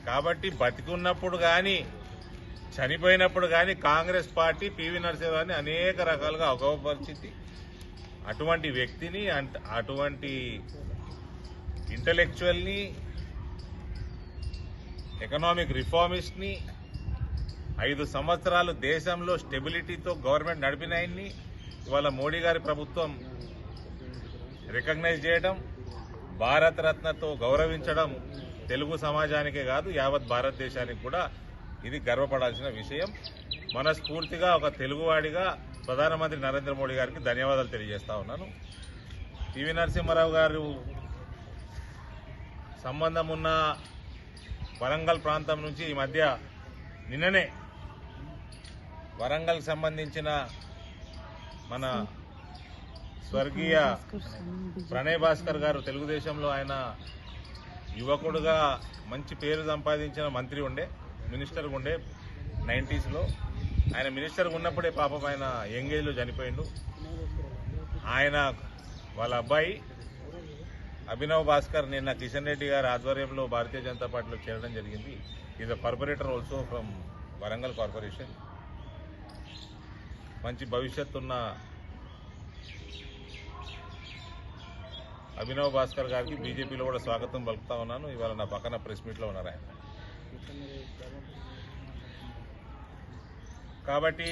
కాబట్టి బతికున్నప్పుడు కానీ చనిపోయినప్పుడు కానీ కాంగ్రెస్ పార్టీ పివి నరసింహారావుని అనేక రకాలుగా అగౌరవపరిచింది. అటువంటి వ్యక్తిని అటువంటి ఇంటలెక్చువల్ని ఎకనామిక్ రిఫార్మిస్ట్ని 5 సంవత్సరాలు దేశంలో స్టెబిలిటీతో గవర్నమెంట్ నడిపినాయన్ని ఇవాళ మోడీ గారి ప్రభుత్వం రికగ్నైజ్ చేయడం, భారతరత్నతో గౌరవించడం తెలుగు సమాజానికే కాదు యావత్ భారతదేశానికి కూడా ఇది గర్వపడాల్సిన విషయం. మనస్ఫూర్తిగా ఒక తెలుగువాడిగా ప్రధానమంత్రి నరేంద్ర మోడీ గారికి ధన్యవాదాలు తెలియజేస్తా ఉన్నాను. పివి నరసింహారావు గారు సంబంధం ఉన్న వరంగల్ ప్రాంతం నుంచి ఈ మధ్య నిన్ననే వరంగల్ సంబంధించిన మన స్వర్గీయ ప్రణయ్ భాస్కర్ గారు తెలుగుదేశంలో ఆయన యువకుడుగా మంచి పేరు సంపాదించిన మంత్రి ఉండే, మినిస్టర్ ఉండే 90s లో. ఆయన మినిస్టర్ ఉన్నప్పుడే పాపం ఆయన యంగ్ ఏజ్లో చనిపోయిండు. ఆయన వాళ్ళ అబ్బాయి అభినవ్ భాస్కర్ నిన్న కిషన్ రెడ్డి గారి ఆధ్వర్యంలో భారతీయ జనతా పార్టీలో చేరడం జరిగింది. Is a corporator also from Warangal corporation. మంచి భవిష్యత్తు ఉన్న అభినవ్ భాస్కర్ గారికి బీజేపీలో కూడా స్వాగతం పలుకుతా ఉన్నాను. ఇవాళ నా పక్కన ప్రెస్ మీట్లో ఉన్నారు ఆయన. కాబట్టి